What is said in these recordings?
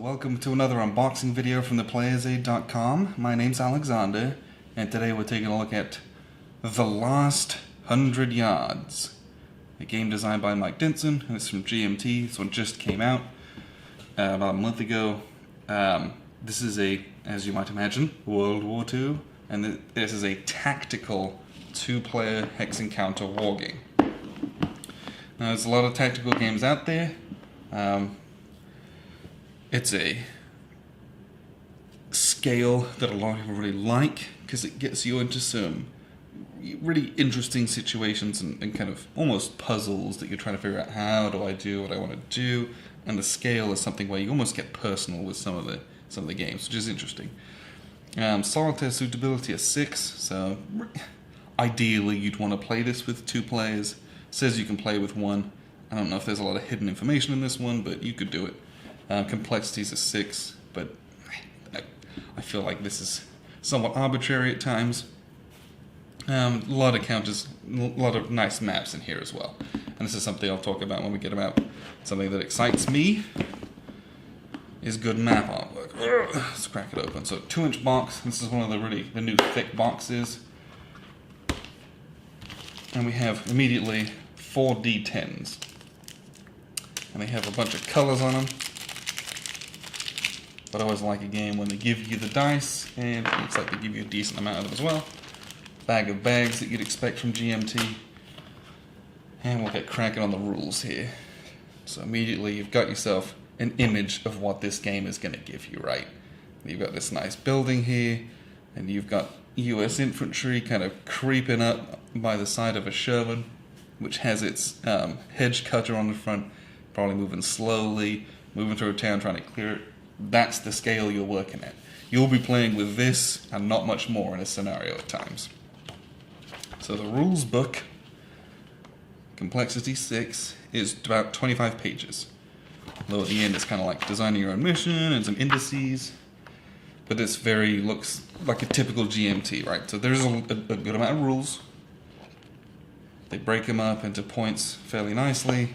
welcome to another unboxing video from theplayersaid.com. My name's Alexander, and today we're taking a look at The Last 100 Yards, a game designed by Mike Denson, and it's from GMT. This one just came out about a month ago. This is as you might imagine, World War II, and this is a tactical two-player hex encounter war game. Now, there's a lot of tactical games out there. It's a scale that a lot of people really like because it gets you into some really interesting situations and kind of almost puzzles that you're trying to figure out, how do I do what I want to do? And the scale is something where you almost get personal with some of the games, which is interesting. Solitaire suitability is 6, so ideally you'd want to play this with 2 players. It says you can play with 1. I don't know if there's a lot of hidden information in this one, but you could do it. Complexities is 6, but I feel like this is somewhat arbitrary at times. A lot of counters, a lot of nice maps in here as well. And this is something I'll talk about when we get about something that excites me, is good map artwork. Let's crack it open. So 2-inch box. This is one of the new thick boxes. And we have immediately 4 D10s. And they have a bunch of colors on them. But I always like a game when they give you the dice, and it looks like they give you a decent amount of them as well. Bag of bags that you'd expect from GMT. And we'll get cracking on the rules here. So immediately you've got yourself an image of what this game is going to give you, right? You've got this nice building here, and you've got US infantry kind of creeping up by the side of a Sherman, which has its hedge cutter on the front, probably moving slowly, moving through a town trying to clear it. That's the scale you're working at. You'll be playing with this and not much more in a scenario at times. So the rules book, complexity 6, is about 25 pages. Though at the end it's kind of like designing your own mission and some indices. But this looks like a typical GMT, right? So there's a good amount of rules. They break them up into points fairly nicely.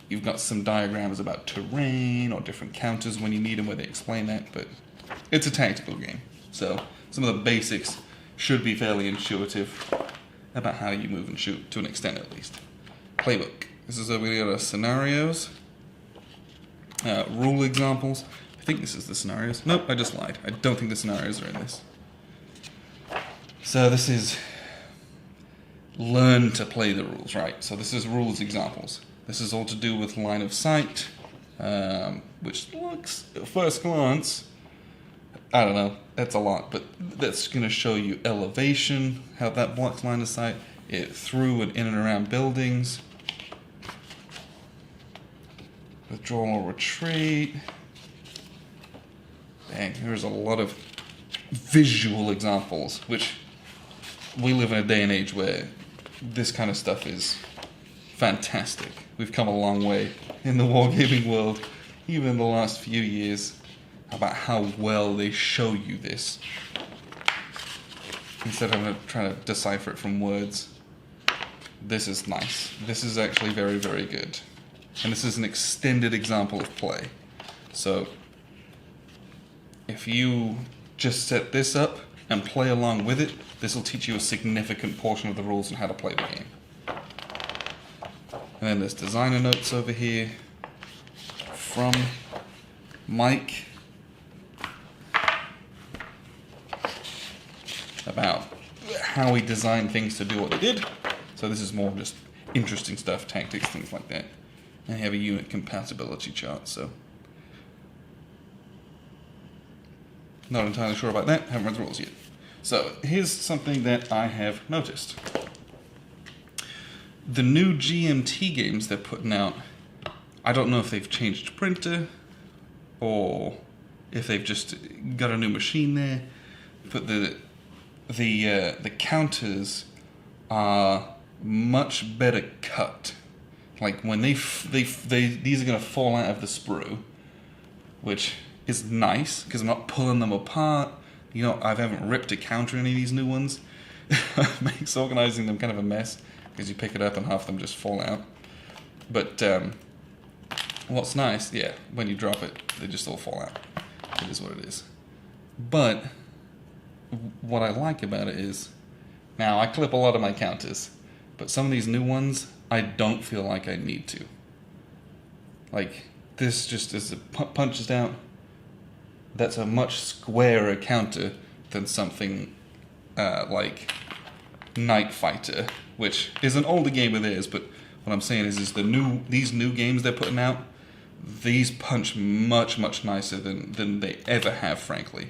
You've got some diagrams about terrain or different counters when you need them where they explain that, but it's a tactical game. So some of the basics should be fairly intuitive about how you move and shoot, to an extent at least. Playbook. This is where we go to scenarios. Rule examples. I think this is the scenarios. Nope, I just lied. I don't think the scenarios are in this. So this is learn to play the rules, right? So this is rules examples. This is all to do with line of sight, which looks, at first glance, I don't know, that's a lot, but that's going to show you elevation, how that blocks line of sight, it through and in and around buildings, withdrawal or retreat. Dang, there's a lot of visual examples, which we live in a day and age where this kind of stuff is fantastic. We've come a long way in the wargaming world, even in the last few years, about how well they show you this. Instead of trying to decipher it from words. This is nice. This is actually very, very good. And this is an extended example of play. So, if you just set this up and play along with it, this will teach you a significant portion of the rules on how to play the game. And then there's designer notes over here from Mike about how he designed things to do what they did. So this is more just interesting stuff, tactics, things like that. And you have a unit compatibility chart, so not entirely sure about that, haven't read the rules yet. So here's something that I have noticed. The new GMT games they're putting out, I don't know if they've changed printer or if they've just got a new machine there, but the counters are much better cut. Like when these are going to fall out of the sprue, which is nice because I'm not pulling them apart. You know, I haven't ripped a counter in any of these new ones. It makes organizing them kind of a mess because you pick it up and half of them just fall out. But What's nice, yeah, when you drop it, they just all fall out. It is what it is. But what I like about it is, now I clip a lot of my counters, but some of these new ones, I don't feel like I need to. Like, this just as it punches out, that's a much squarer counter than something like Night Fighter, which is an older game of theirs, but what I'm saying is these new games they're putting out, these punch much, much nicer than they ever have, frankly.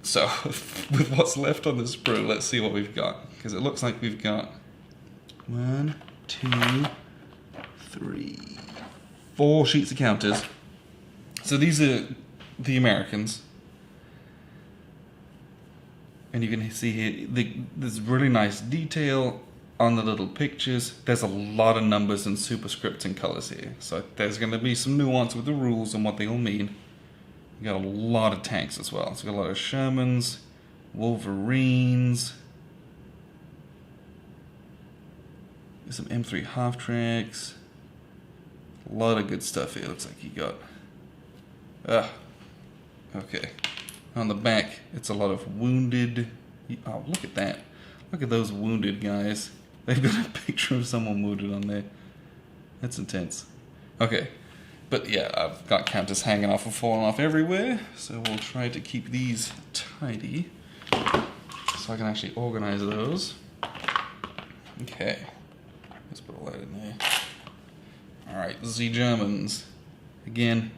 So, with what's left on this sprue, let's see what we've got. Because it looks like we've got 1, 2, 3, 4 sheets of counters. So these are the Americans. And you can see here, there's really nice detail on the little pictures. There's a lot of numbers and superscripts and colors here. So there's going to be some nuance with the rules and what they all mean. We got a lot of tanks as well. So we got a lot of Shermans, Wolverines. There's some M3 half-tracks. A lot of good stuff here. Looks like you got... okay. On the back, it's a lot of wounded... Oh, look at that. Look at those wounded guys. They've got a picture of someone wounded on there. That's intense. Okay. But yeah, I've got counters hanging off and falling off everywhere. So we'll try to keep these tidy. So I can actually organize those. Okay. Let's put all that in there. Alright, the Germans. Again,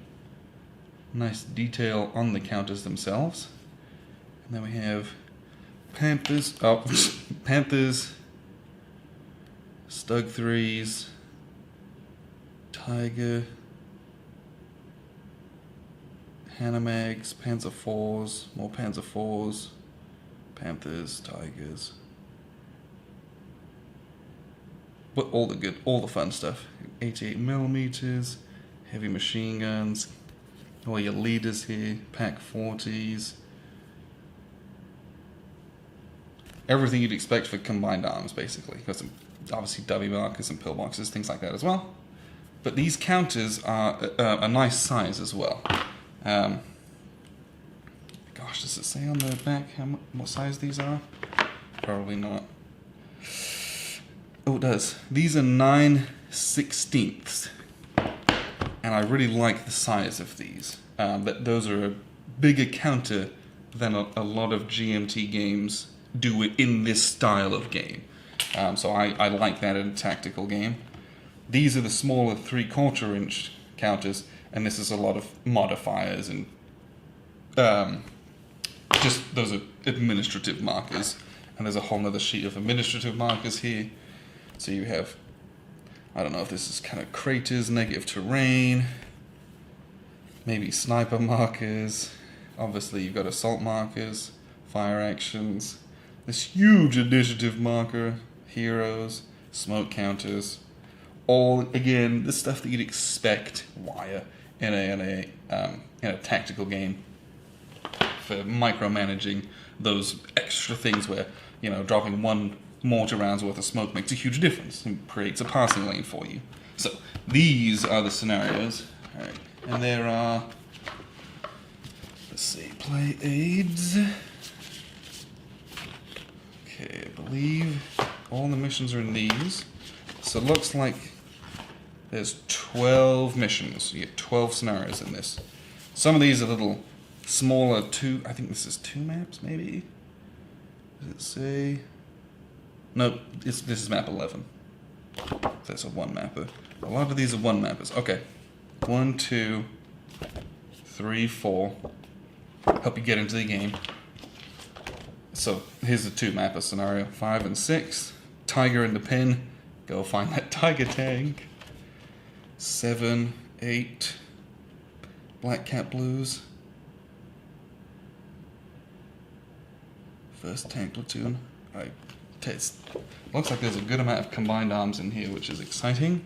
nice detail on the counters themselves. And then we have Panthers, Panthers, Stug 3s, Tiger, Hanamags, Panzer 4s, more Panzer 4s, Panthers, Tigers. But all the fun stuff. 88 millimeters, heavy machine guns, all your leaders here, Pack 40s. Everything you'd expect for combined arms, basically. Got some, obviously, W markers and pillboxes, things like that as well. But these counters are a nice size as well. Gosh, does it say on the back what size these are? Probably not. Oh, it does. These are 9/16. And I really like the size of these. Those are a bigger counter than a lot of GMT games do it in this style of game. So I like that in a tactical game. These are the smaller 3/4 inch counters, and this is a lot of modifiers and just those are administrative markers. And there's a whole other sheet of administrative markers here. So you have, I don't know if this is kind of craters, negative terrain, maybe sniper markers. Obviously you've got assault markers, fire actions, this huge initiative marker, heroes, smoke counters, all, again, the stuff that you'd expect wire in a tactical game for micromanaging those extra things where, you know, dropping one mortar round's worth of smoke makes a huge difference and creates a passing lane for you. So these are the scenarios. All right, and there are, let's see, play aids. Okay, I believe all the missions are in these. So it looks like there's 12 missions. You get 12 scenarios in this. Some of these are a little smaller, I think this is 2 maps, maybe? Does it say? No, this is map 11. That's a 1 mapper. A lot of these are 1 mappers. Okay. 1, 2, 3, 4. Help you get into the game. So here's the 2 mapper scenario. 5 and 6. Tiger in the pen. Go find that tiger tank. 7, 8. Black Cat Blues. First tank platoon. It looks like there's a good amount of combined arms in here, which is exciting.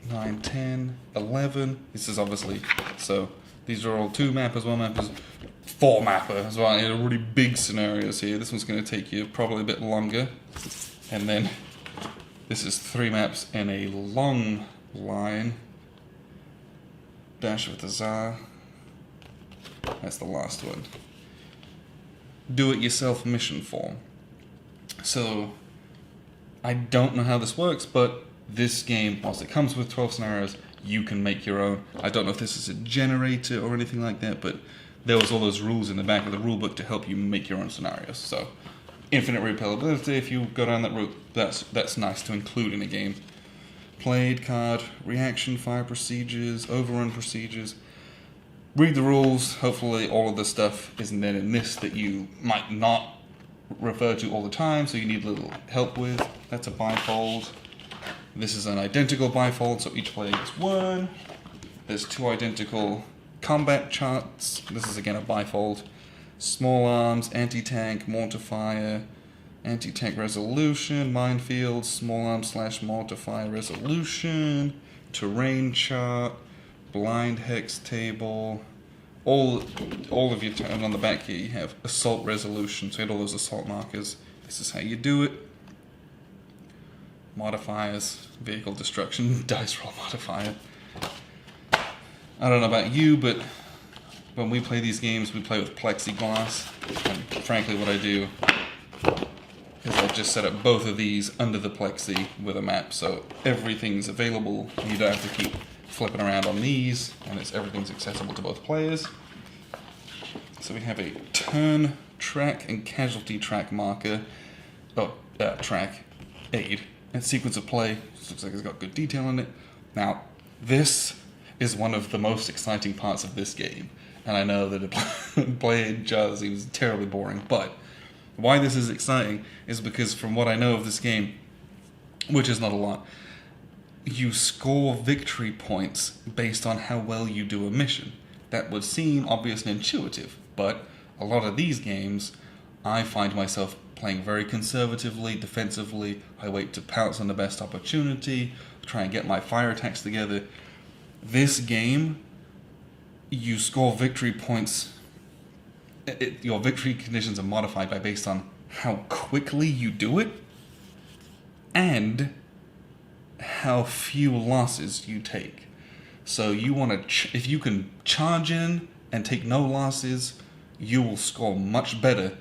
9, 10, 11. This is obviously, so these are all 2 mappers, 1 mappers, 4 mapper as well. You know, really big scenarios here. This one's going to take you probably a bit longer. And then This is 3 maps in a long line. Dash with the Tsar. That's the last one. Do-it-yourself mission form. So, I don't know how this works, but this game, whilst it comes with 12 scenarios, you can make your own. I don't know if this is a generator or anything like that, but there was all those rules in the back of the rulebook to help you make your own scenarios. So, infinite replayability, if you go down that route, that's nice to include in a game. Played card, reaction, fire procedures, overrun procedures. Read the rules. Hopefully all of this stuff isn't then in this that you might not refer to all the time, so you need a little help with. That's a bifold. This is an identical bifold, so each player gets 1. There's 2 identical combat charts. This is again a bifold. Small arms, anti-tank, mortar fire, anti-tank resolution, minefield, small arms / mortar fire resolution, terrain chart, blind hex table. All of your and on the back here you have assault resolution, so you have all those assault markers. This is how you do it. Modifiers, vehicle destruction, dice roll modifier. I don't know about you, but when we play these games, we play with plexiglass. And frankly, what I do is I just set up both of these under the plexi with a map, so everything's available. You don't have to keep flipping around on these, and everything's accessible to both players. So we have a turn track and casualty track marker, track aid, and sequence of play. This looks like it's got good detail in it. Now, this is one of the most exciting parts of this game, and I know that playing just seems terribly boring, but why this is exciting is because from what I know of this game, which is not a lot, you score victory points based on how well you do a mission. That would seem obvious and intuitive, but a lot of these games, I find myself playing very conservatively, defensively. I wait to pounce on the best opportunity, try and get my fire attacks together. This game, you score victory points. Your victory conditions are modified based on how quickly you do it and how few losses you take. So you want to, if you can charge in and take no losses, you will score much better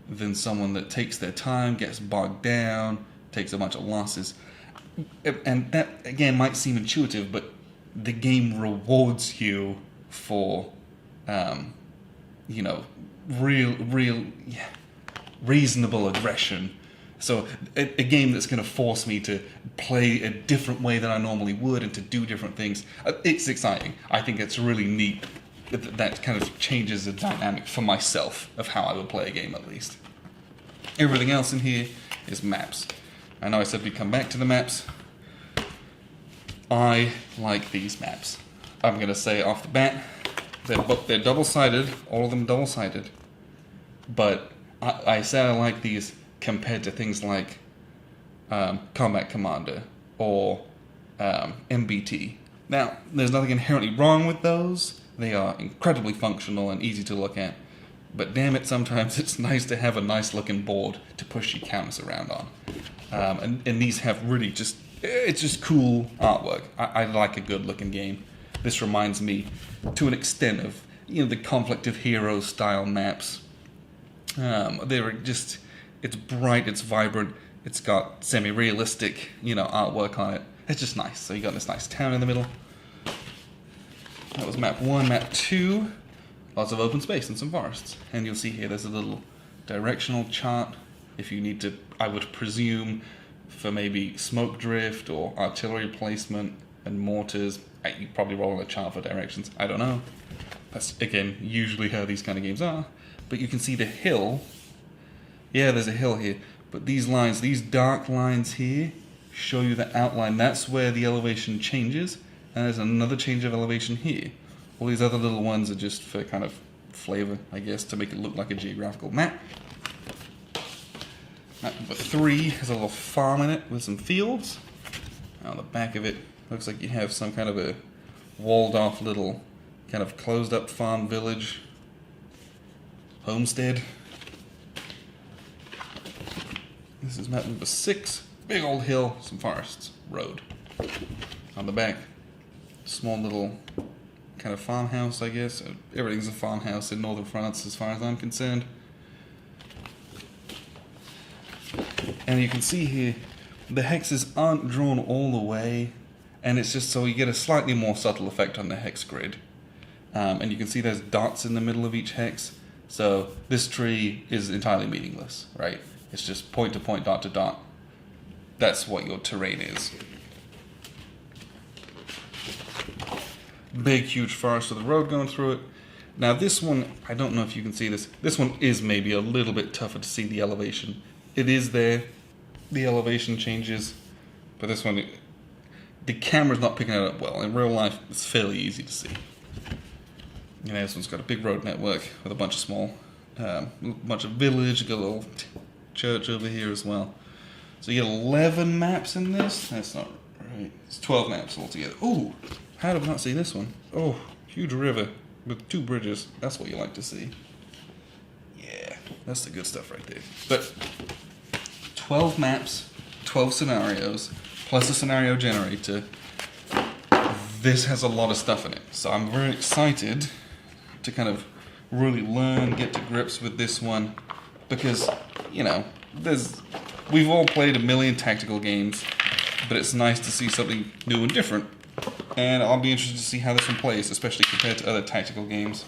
than someone that takes their time, gets bogged down, takes a bunch of losses. And that, again, might seem intuitive, but the game rewards you for, reasonable aggression. So a game that's going to force me to play a different way than I normally would and to do different things, it's exciting. I think it's really neat that kind of changes the dynamic for myself of how I would play a game, at least. Everything else in here is maps. I know I said we'd come back to the maps. I like these maps. I'm going to say off the bat, they're double-sided, all of them double-sided, but I said I like these compared to things like Combat Commander or MBT. Now, there's nothing inherently wrong with those. They are incredibly functional and easy to look at. But damn it, sometimes it's nice to have a nice looking board to push your counters around on. And these have really it's just cool artwork. I like a good looking game. This reminds me to an extent of, the Conflict of Heroes style maps. It's bright, it's vibrant, it's got semi-realistic, artwork on it. It's just nice. So you got this nice town in the middle. That was map 1. Map 2, lots of open space and some forests. And you'll see here there's a little directional chart if you need to, I would presume, for maybe smoke drift or artillery placement and mortars. You probably roll on a chart for directions. I don't know. That's, again, usually how these kind of games are. But you can see the hill. Yeah, there's a hill here. But these lines, these dark lines here, show you the outline. That's where the elevation changes. And there's another change of elevation here. All these other little ones are just for kind of flavor, I guess, to make it look like a geographical map. Map number 3 has a little farm in it with some fields. On the back of it, looks like you have some kind of a walled-off little kind of closed-up farm village homestead. This is map number 6. big old hill, some forests, road. On the back, small little kind of farmhouse, I guess. Everything's a farmhouse in northern France as far as I'm concerned. And you can see here, the hexes aren't drawn all the way, and it's just so you get a slightly more subtle effect on the hex grid. And you can see there's dots in the middle of each hex, so this tree is entirely meaningless, right? It's just point to point, dot to dot. That's what your terrain is. Big, huge forest with a road going through it. Now this one, I don't know if you can see this. This one is maybe a little bit tougher to see the elevation. It is there. The elevation changes. But this one, the camera's not picking it up well. In real life, it's fairly easy to see. You know, this one's got a big road network with a bunch of small, bunch of village, got a little church over here as well. So you get 11 maps in this. That's not right. It's 12 maps altogether. Ooh, how did I not see this one? Oh, huge river with 2 bridges. That's what you like to see. Yeah, that's the good stuff right there. But 12 maps, 12 scenarios, plus a scenario generator. This has a lot of stuff in it. So I'm very excited to kind of really learn, get to grips with this one. Because, you know, we've all played a million tactical games, but it's nice to see something new and different. And I'll be interested to see how this one plays, especially compared to other tactical games.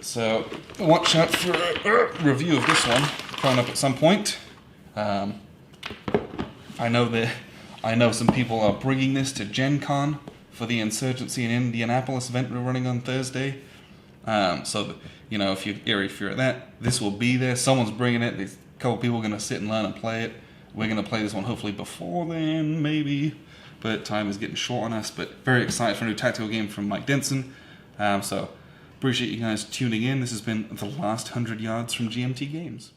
So, watch out for a review of this one coming up at some point. I know some people are bringing this to Gen Con for the Insurgency in Indianapolis event we're running on Thursday. So, you know, if you're at that, this will be there. Someone's bringing it. There's a couple people are going to sit and learn and play it. We're going to play this one hopefully before then, maybe. But time is getting short on us. But very excited for a new tactical game from Mike Denson. So appreciate you guys tuning in. This has been the last 100 yards from GMT Games.